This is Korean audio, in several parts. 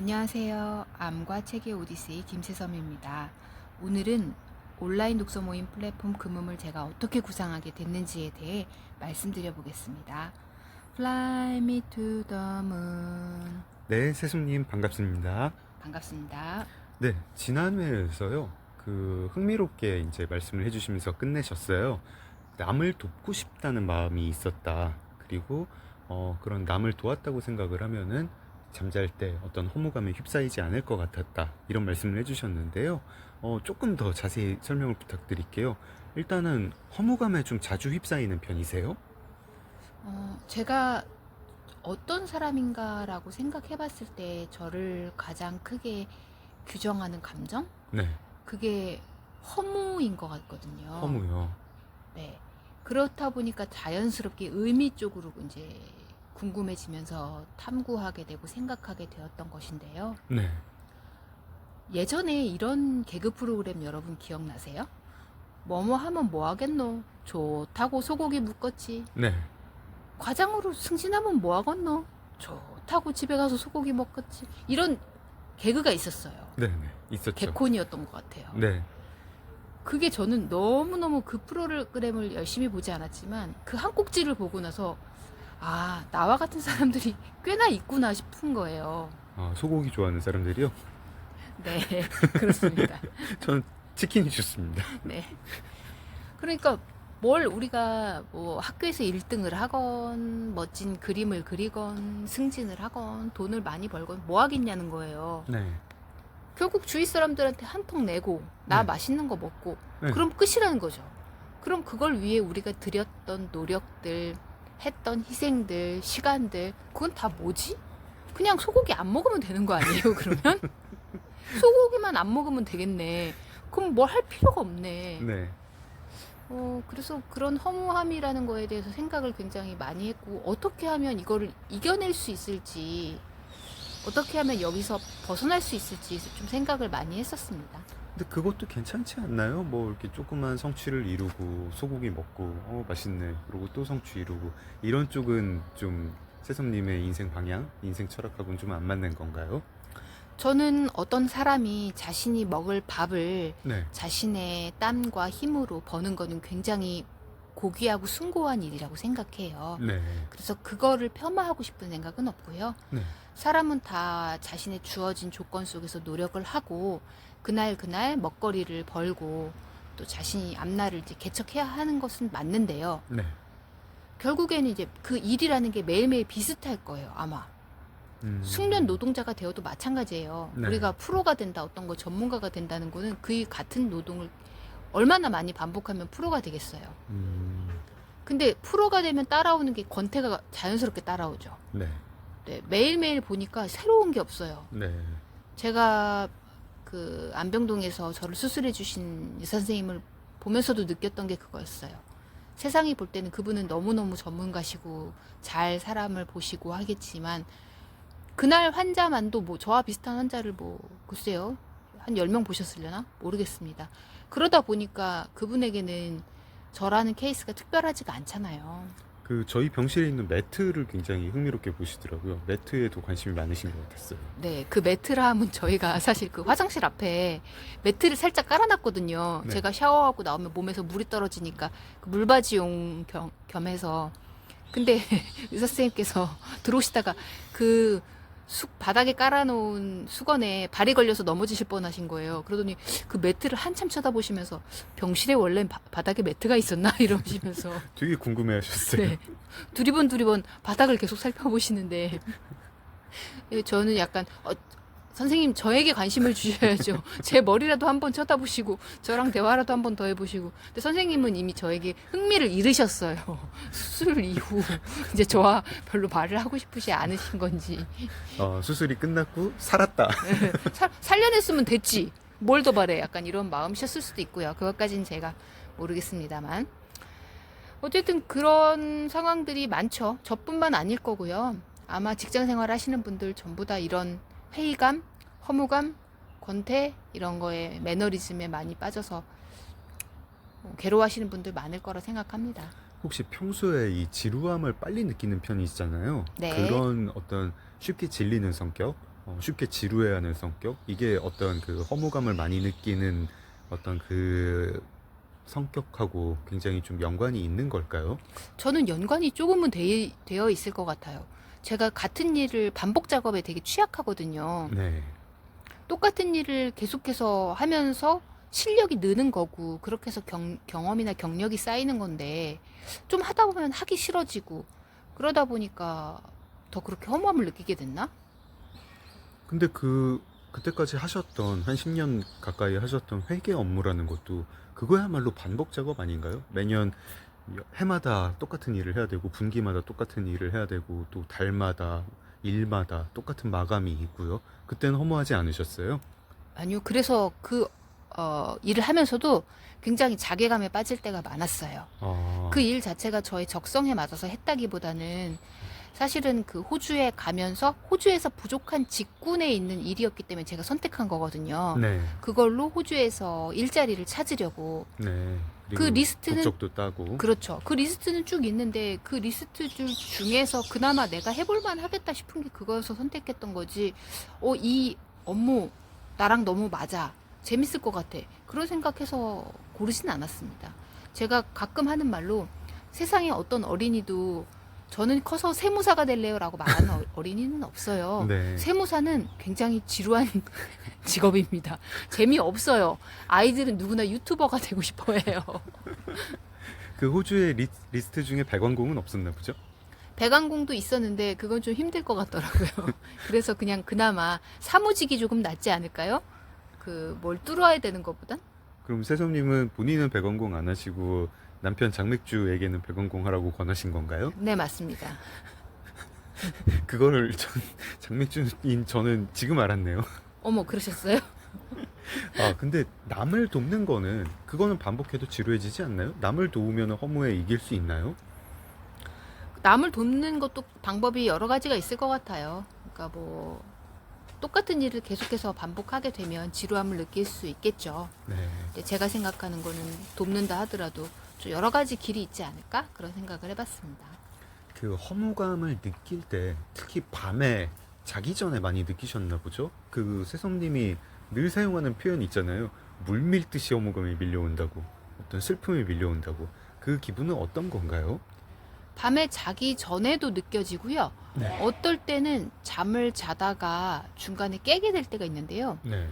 안녕하세요. 암과 책의 오디세이 김세섬입니다. 오늘은 온라인 독서 모임 플랫폼 금음을 제가 어떻게 구상하게 됐는지에 대해 말씀드려 보겠습니다. Fly me to the moon. 네, 세숙님 반갑습니다. 반갑습니다. 네, 지난 회에서요, 흥미롭게 이제 말씀을 해주시면서 끝내셨어요. 남을 돕고 싶다는 마음이 있었다. 그리고 그런 남을 도왔다고 생각을 하면은 잠잘 때 어떤 허무감에 휩싸이지 않을 것 같았다. 이런 말씀을 해주셨는데요. 조금 더 자세히 설명을 부탁드릴게요. 일단은 허무감에 좀 자주 휩싸이는 편이세요? 제가 어떤 사람인가라고 생각해 봤을 때 저를 가장 크게 규정하는 감정? 네, 그게 허무인 것 같거든요. 허무요. 네. 그렇다 보니까 자연스럽게 의미 쪽으로 이제 궁금해지면서 탐구하게 되고 생각하게 되었던 것인데요. 네, 예전에 이런 개그 프로그램 여러분 기억나세요? 뭐뭐 하면 뭐 하겠노? 좋다고 소고기 묶었지. 네, 과장으로 승진하면 뭐 하겠노? 좋다고 집에 가서 소고기 먹겠지. 이런 개그가 있었어요. 네, 네, 있었죠. 개콘이었던 것 같아요. 네, 그게 저는 너무너무 그 프로그램을 열심히 보지 않았지만 그 한 꼭지를 보고 나서 아, 나와 같은 사람들이 꽤나 있구나 싶은 거예요. 소고기 좋아하는 사람들이요? 네, 그렇습니다. 저는 치킨이 좋습니다. 네. 그러니까 뭘 우리가 뭐 학교에서 1등을 하건 멋진 그림을 그리건 승진을 하건 돈을 많이 벌건 뭐 하겠냐는 거예요. 네, 결국 주위 사람들한테 한 턱 내고 나 네. 맛있는 거 먹고 네. 그럼 끝이라는 거죠. 그럼 그걸 위해 우리가 들였던 노력들, 했던 희생들, 시간들 그건 다 뭐지? 그냥 소고기 안 먹으면 되는 거 아니에요, 그러면? 소고기만 안 먹으면 되겠네. 그럼 뭘 할 필요가 없네. 네. 그래서 그런 허무함이라는 거에 대해서 생각을 굉장히 많이 했고, 어떻게 하면 이거를 이겨낼 수 있을지, 어떻게 하면 여기서 벗어날 수 있을지 좀 생각을 많이 했었습니다. 근데 그것도 괜찮지 않나요? 뭐 이렇게 조그만 성취를 이루고 소고기 먹고 맛있네. 그리고 또 성취 이루고 이런 쪽은 좀 세섭님의 인생 방향, 인생 철학하고는 좀 안 맞는 건가요? 저는 어떤 사람이 자신이 먹을 밥을 네, 자신의 땀과 힘으로 버는 거는 굉장히 고귀하고 숭고한 일이라고 생각해요. 네, 그래서 그거를 폄하하고 싶은 생각은 없고요. 네, 사람은 다 자신의 주어진 조건 속에서 노력을 하고 그날 그날 먹거리를 벌고 또 자신이 앞날을 이제 개척해야 하는 것은 맞는데요. 네. 결국에는 이제 그 일이라는 게 매일매일 비슷할 거예요, 아마. 숙련 노동자가 되어도 마찬가지예요. 네. 우리가 프로가 된다, 어떤 거 전문가가 된다는 거는 그 같은 노동을 얼마나 많이 반복하면 프로가 되겠어요. 근데 프로가 되면 따라오는 게 권태가 자연스럽게 따라오죠. 네, 네, 매일매일 보니까 새로운 게 없어요. 네, 제가 그 안병동에서 저를 수술해 주신 의사 선생님을 보면서도 느꼈던 게 그거였어요. 세상이 볼 때는 그분은 너무너무 전문가시고 잘 사람을 보시고 하겠지만 그날 환자만도 뭐 저와 비슷한 환자를 뭐 글쎄요 한 10명 보셨으려나 모르겠습니다. 그러다 보니까 그분에게는 저라는 케이스가 특별하지가 않잖아요. 저희 병실에 있는 매트를 굉장히 흥미롭게 보시더라고요. 매트에도 관심이 많으신 것 같았어요. 네, 그 매트라 하면 저희가 사실 그 화장실 앞에 매트를 살짝 깔아놨거든요. 네. 제가 샤워하고 나오면 몸에서 물이 떨어지니까 그 물받이용 겸해서. 근데 의사 선생님께서 들어오시다가 그 바닥에 깔아놓은 수건에 발이 걸려서 넘어지실 뻔하신 거예요. 그러더니 그 매트를 한참 쳐다보시면서 병실에 원래 바닥에 매트가 있었나 이러시면서 되게 궁금해하셨어요. 네. 두리번 바닥을 계속 살펴보시는데 저는 약간 선생님 저에게 관심을 주셔야죠. 제 머리라도 한번 쳐다보시고 저랑 대화라도 한번 더 해보시고. 근데 선생님은 이미 저에게 흥미를 잃으셨어요. 수술 이후 이제 저와 별로 말을 하고 싶으시 않으신 건지. 수술이 끝났고 살았다. 살려냈으면 됐지. 뭘 더 바래. 약간 이런 마음이셨을 수도 있고요. 그것까지는 제가 모르겠습니다만. 어쨌든 그런 상황들이 많죠. 저뿐만 아닐 거고요. 아마 직장 생활 하시는 분들 전부 다 이런 회의감, 허무감, 권태 이런 거에 매너리즘에 많이 빠져서 괴로워하시는 분들 많을 거라 생각합니다. 혹시 평소에 이 지루함을 빨리 느끼는 편이시잖아요. 네. 그런 어떤 쉽게 질리는 성격, 쉽게 지루해하는 성격, 이게 어떤 그 허무감을 많이 느끼는 어떤 그 성격하고 굉장히 좀 연관이 있는 걸까요? 저는 연관이 조금은 되어 있을 것 같아요. 제가 같은 일을 반복 작업에 되게 취약하거든요. 네. 똑같은 일을 계속해서 하면서 실력이 느는 거고, 그렇게 해서 경험이나 경력이 쌓이는 건데, 좀 하다 보면 하기 싫어지고, 그러다 보니까 더 그렇게 허무함을 느끼게 됐나? 근데 그때까지 하셨던, 한 10년 가까이 하셨던 회계 업무라는 것도 그거야말로 반복 작업 아닌가요? 매년 해마다 똑같은 일을 해야 되고, 분기마다 똑같은 일을 해야 되고, 또 달마다, 일마다 똑같은 마감이 있고요. 그때는 허무하지 않으셨어요? 아니요. 그래서 일을 하면서도 굉장히 자괴감에 빠질 때가 많았어요. 아, 그 일 자체가 저의 적성에 맞아서 했다기보다는 사실은 그 호주에 가면서 호주에서 부족한 직군에 있는 일이었기 때문에 제가 선택한 거거든요. 네, 그걸로 호주에서 일자리를 찾으려고. 네. 그 그리고 리스트는, 국적도 따고. 그렇죠. 그 리스트는 쭉 있는데 그 리스트 중에서 그나마 내가 해볼만 하겠다 싶은 게 그거여서 선택했던 거지. 이 업무 나랑 너무 맞아. 재밌을 것 같아. 그런 생각해서 고르진 않았습니다. 제가 가끔 하는 말로 세상에 어떤 어린이도 저는 커서 세무사가 될래요 라고 말하는 어린이는 없어요. 네. 세무사는 굉장히 지루한 직업입니다. 재미없어요. 아이들은 누구나 유튜버가 되고 싶어 해요. 그 호주의 리스트 중에 배관공은 없었나 보죠? 배관공도 있었는데 그건 좀 힘들 것 같더라고요. 그래서 그냥 그나마 사무직이 조금 낫지 않을까요? 뭘 뚫어야 되는 것보단? 그럼 세솜님은 본인은 배관공 안 하시고 남편 장맥주에게는 배관공 하라고 권하신 건가요? 네, 맞습니다. 그거를 장맥주인 저는 지금 알았네요. 어머, 그러셨어요? 아, 근데 남을 돕는 거는 그거는 반복해도 지루해지지 않나요? 남을 도우면 허무에 이길 수 있나요? 남을 돕는 것도 방법이 여러 가지가 있을 것 같아요. 그러니까 똑같은 일을 계속해서 반복하게 되면 지루함을 느낄 수 있겠죠. 네. 근데 제가 생각하는 거는 돕는다 하더라도 좀 여러 가지 길이 있지 않을까? 그런 생각을 해봤습니다. 그 허무감을 느낄 때 특히 밤에 자기 전에 많이 느끼셨나 보죠? 그 세솜님이 늘 사용하는 표현이 있잖아요. 물밀듯이 허무감이 밀려온다고. 어떤 슬픔이 밀려온다고. 그 기분은 어떤 건가요? 밤에 자기 전에도 느껴지고요. 네. 어떨 때는 잠을 자다가 중간에 깨게 될 때가 있는데요. 네.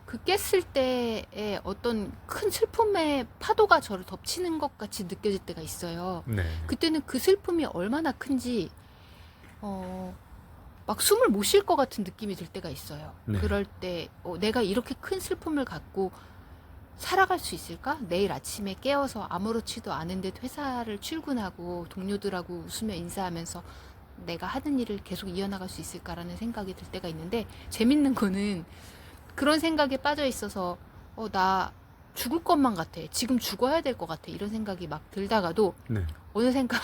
그 깼을 때에 어떤 큰 슬픔의 파도가 저를 덮치는 것 같이 느껴질 때가 있어요. 네. 그때는 그 슬픔이 얼마나 큰지, 막 숨을 못 쉴 것 같은 느낌이 들 때가 있어요. 네. 그럴 때, 내가 이렇게 큰 슬픔을 갖고 살아갈 수 있을까? 내일 아침에 깨어서 아무렇지도 않은 듯 회사를 출근하고 동료들하고 웃으며 인사하면서 내가 하는 일을 계속 이어나갈 수 있을까라는 생각이 들 때가 있는데, 재밌는 거는 그런 생각에 빠져 있어서 나 죽을 것만 같아. 지금 죽어야 될 것 같아. 이런 생각이 막 들다가도 네. 어느샌가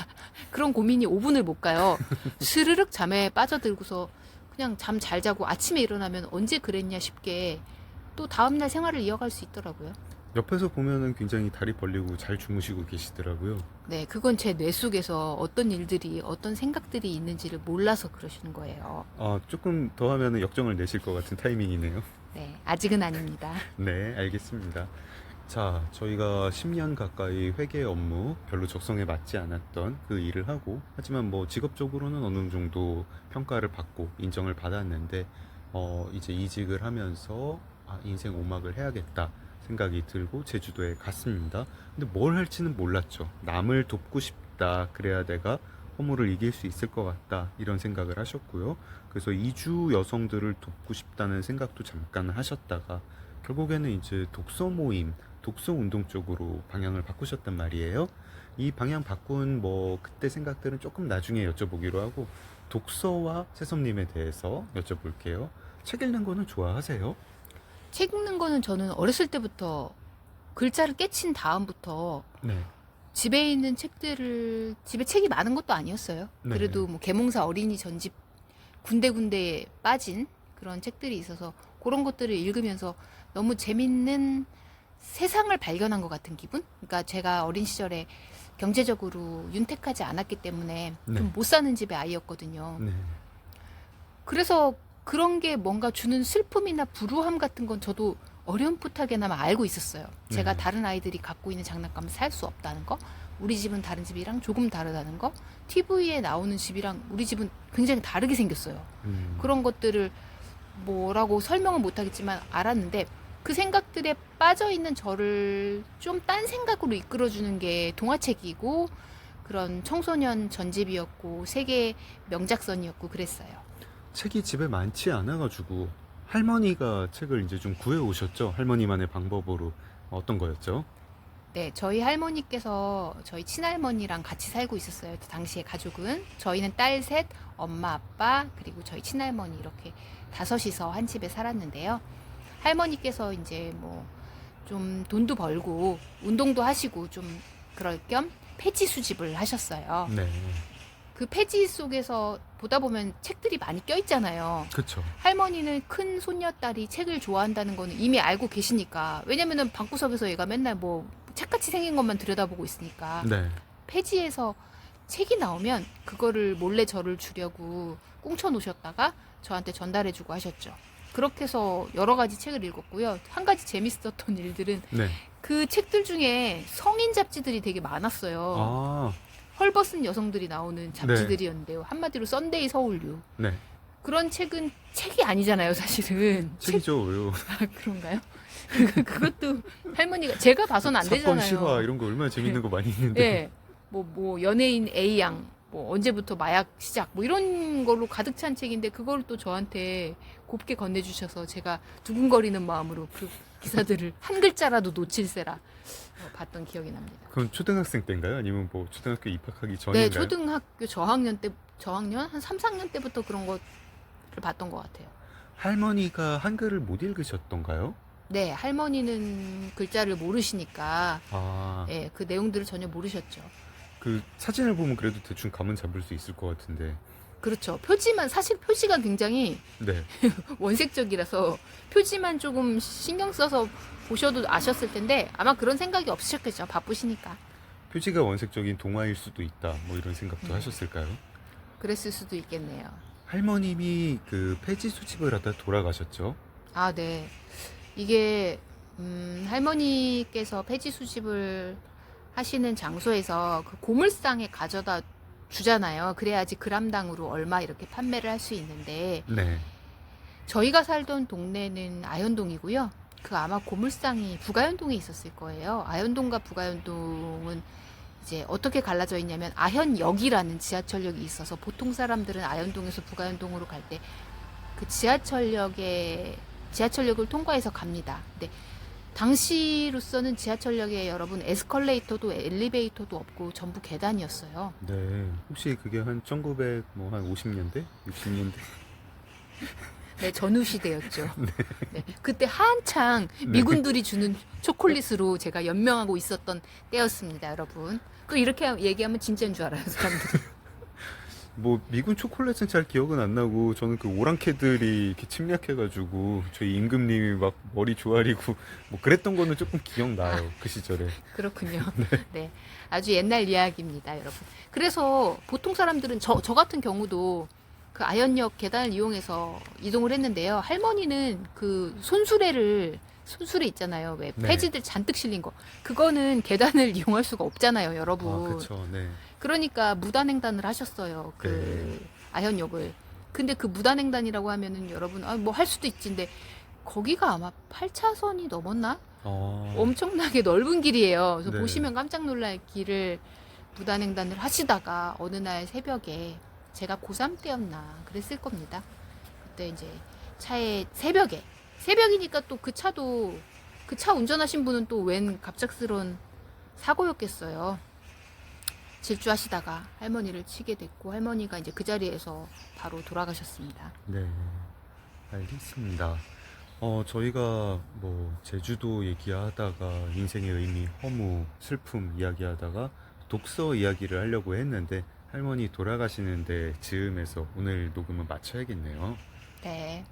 그런 고민이 5분을 못 가요. 스르륵 잠에 빠져들고서 그냥 잠 잘 자고 아침에 일어나면 언제 그랬냐 싶게 또 다음날 생활을 이어갈 수 있더라고요. 옆에서 보면은 굉장히 다리 벌리고 잘 주무시고 계시더라고요. 네, 그건 제 뇌 속에서 어떤 일들이, 어떤 생각들이 있는지를 몰라서 그러시는 거예요. 아, 조금 더 하면은 역정을 내실 것 같은 타이밍이네요. 네, 아직은 아닙니다. 네, 알겠습니다. 자, 저희가 10년 가까이 회계 업무 별로 적성에 맞지 않았던 그 일을 하고, 하지만 뭐 직업적으로는 어느 정도 평가를 받고 인정을 받았는데, 이제 이직을 하면서 인생 오막을 해야겠다 생각이 들고 제주도에 갔습니다. 근데 뭘 할지는 몰랐죠. 남을 돕고 싶다. 그래야 내가 허무를 이길 수 있을 것 같다. 이런 생각을 하셨고요. 그래서 이주 여성들을 돕고 싶다는 생각도 잠깐 하셨다가 결국에는 이제 독서 모임, 독서 운동 쪽으로 방향을 바꾸셨단 말이에요. 이 방향 바꾼 그때 생각들은 조금 나중에 여쭤보기로 하고 독서와 새솜님에 대해서 여쭤볼게요. 책 읽는 거는 좋아하세요? 책 읽는 거는 저는 어렸을 때부터 글자를 깨친 다음부터 네. 집에 있는 집에 책이 많은 것도 아니었어요. 네. 그래도 개몽사 어린이 전집 군데군데 빠진 그런 책들이 있어서 그런 것들을 읽으면서 너무 재밌는 세상을 발견한 것 같은 기분? 그러니까 제가 어린 시절에 경제적으로 윤택하지 않았기 때문에 네. 좀 못 사는 집의 아이였거든요. 네. 그래서 그런 게 뭔가 주는 슬픔이나 불우함 같은 건 저도 어렴풋하게나마 알고 있었어요. 제가 네. 다른 아이들이 갖고 있는 장난감을 살 수 없다는 거, 우리 집은 다른 집이랑 조금 다르다는 거, TV에 나오는 집이랑 우리 집은 굉장히 다르게 생겼어요. 그런 것들을 뭐라고 설명은 못하겠지만 알았는데 그 생각들에 빠져 있는 저를 좀 딴 생각으로 이끌어주는 게 동화책이고 그런 청소년 전집이었고 세계 명작선이었고 그랬어요. 책이 집에 많지 않아가지고 할머니가 책을 이제 좀 구해 오셨죠? 할머니만의 방법으로. 어떤 거였죠? 네, 저희 할머니께서 저희 친할머니랑 같이 살고 있었어요. 그 당시에 가족은 저희는 딸 셋, 엄마, 아빠 그리고 저희 친할머니 이렇게 다섯이서 한 집에 살았는데요. 할머니께서 이제 뭐 좀 돈도 벌고 운동도 하시고 좀 그럴 겸 폐지 수집을 하셨어요. 네. 그 폐지 속에서 보다 보면 책들이 많이 껴있잖아요. 그쵸. 할머니는 큰 손녀딸이 책을 좋아한다는 거는 이미 알고 계시니까. 왜냐면은 방구석에서 얘가 맨날 뭐 책같이 생긴 것만 들여다보고 있으니까. 네. 폐지에서 책이 나오면 그거를 몰래 저를 주려고 꽁쳐 놓으셨다가 저한테 전달해주고 하셨죠. 그렇게 해서 여러 가지 책을 읽었고요. 한 가지 재밌었던 일들은 네. 그 책들 중에 성인 잡지들이 되게 많았어요. 아, 헐벗은 여성들이 나오는 잡지들이었는데요. 한마디로 썬데이 서울류. 네. 그런 책은 책이 아니잖아요, 사실은. 책이죠, 왜요? 아, 그런가요? 그것도 할머니가 제가 봐서는 안 사건 되잖아요. 실화 이런 거 얼마나 재밌는 거 많이 있는데. 네. 뭐 연예인 A양, 뭐 언제부터 마약 시작, 뭐 이런 걸로 가득 찬 책인데 그걸 또 저한테 곱게 건네주셔서 제가 두근거리는 마음으로 그 기사들을 한 글자라도 놓칠세라 봤던 기억이 납니다. 그건 초등학생 때인가요? 아니면 뭐 초등학교 입학하기 네, 전인가요? 초등학교 저학년 한 3, 4학년 때부터 그런 것을 봤던 것 같아요. 할머니가 한글을 못 읽으셨던가요? 네, 할머니는 글자를 모르시니까 아, 예, 그 내용들을 전혀 모르셨죠. 그 사진을 보면 그래도 대충 감은 잡을 수 있을 것 같은데. 그렇죠. 표지만 사실 표지가 굉장히 네. 원색적이라서 표지만 조금 신경 써서 보셔도 아셨을 텐데 아마 그런 생각이 없으셨겠죠. 바쁘시니까. 표지가 원색적인 동화일 수도 있다. 뭐 이런 생각도 하셨을까요? 그랬을 수도 있겠네요. 할머님이 그 폐지 수집을 하다 돌아가셨죠? 아, 네. 이게 할머니께서 폐지 수집을 하시는 장소에서 그 고물상에 가져다 주잖아요. 그래야지 그람당으로 얼마 이렇게 판매를 할 수 있는데 네. 저희가 살던 동네는 아현동이고요. 그 아마 고물상이 부가현동에 있었을 거예요. 아현동과 부가현동은 이제 어떻게 갈라져 있냐면 아현역이라는 지하철역이 있어서 보통 사람들은 아현동에서 부가현동으로 갈 때 그 지하철역을 통과해서 갑니다. 근데 당시로서는 지하철역에 여러분 에스컬레이터도 엘리베이터도 없고 전부 계단이었어요. 네. 혹시 그게 한 1900, 뭐 한 50년대? 60년대? 네, 전후 시대였죠. 네, 그때 한창 미군들이 주는 초콜릿으로 제가 연명하고 있었던 때였습니다, 여러분. 또 이렇게 얘기하면 진짜인 줄 알아요, 사람들이. 뭐 미군 초콜릿은 잘 기억은 안 나고 저는 그 오랑캐들이 이렇게 침략해가지고 저희 임금님이 막 머리 조아리고 뭐 그랬던 거는 조금 기억나요. 그 시절에. 그렇군요. 네. 아주 옛날 이야기입니다, 여러분. 그래서 보통 사람들은 저 같은 경우도 그 아현역 계단을 이용해서 이동을 했는데요. 할머니는 그 손수레 있잖아요. 왜 네. 폐지들 잔뜩 실린 거. 그거는 계단을 이용할 수가 없잖아요, 여러분. 아, 그쵸. 네. 그러니까 무단횡단을 하셨어요. 그 네. 아현역을. 근데 그 무단횡단이라고 하면은 여러분 뭐 할 수도 있지인데 거기가 아마 8차선이 넘었나? 엄청나게 넓은 길이에요. 그래서 네. 보시면 깜짝 놀랄 길을 무단횡단을 하시다가 어느 날 새벽에 제가 고3 때였나 그랬을 겁니다. 그때 이제 차에 새벽이니까 또 그 차 운전하신 분은 또 웬 갑작스러운 사고였겠어요. 질주하시다가 할머니를 치게 됐고 할머니가 이제 그 자리에서 바로 돌아가셨습니다. 네. 알겠습니다. 저희가 뭐 제주도 얘기하다가 인생의 의미, 허무, 슬픔 이야기하다가 독서 이야기를 하려고 했는데 할머니 돌아가시는데 즈음해서 오늘 녹음을 마쳐야겠네요. 네.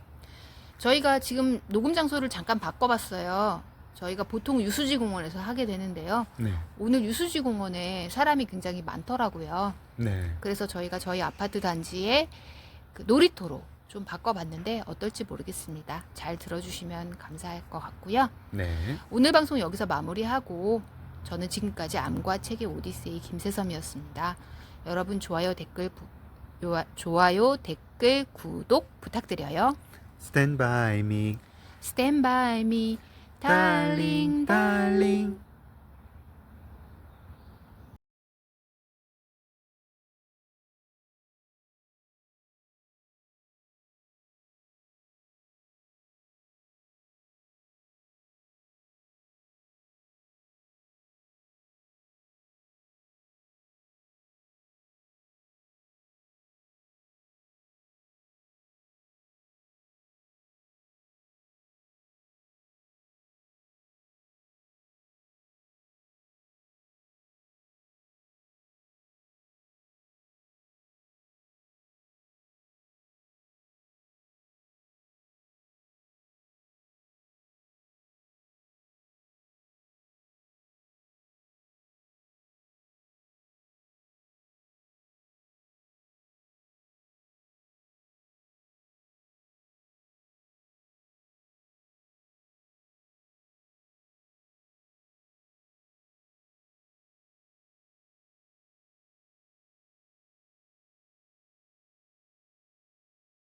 저희가 지금 녹음 장소를 잠깐 바꿔봤어요. 저희가 보통 유수지 공원에서 하게 되는데요. 네. 오늘 유수지 공원에 사람이 굉장히 많더라고요. 네. 그래서 저희가 저희 아파트 단지에 그 놀이터로 좀 바꿔봤는데 어떨지 모르겠습니다. 잘 들어주시면 감사할 것 같고요. 네. 오늘 방송 여기서 마무리하고 저는 지금까지 암과 책의 오디세이 김세섬이었습니다. 여러분 좋아요, 댓글, 구독 부탁드려요. Stand by me. Stand by me, darling, darling, darling.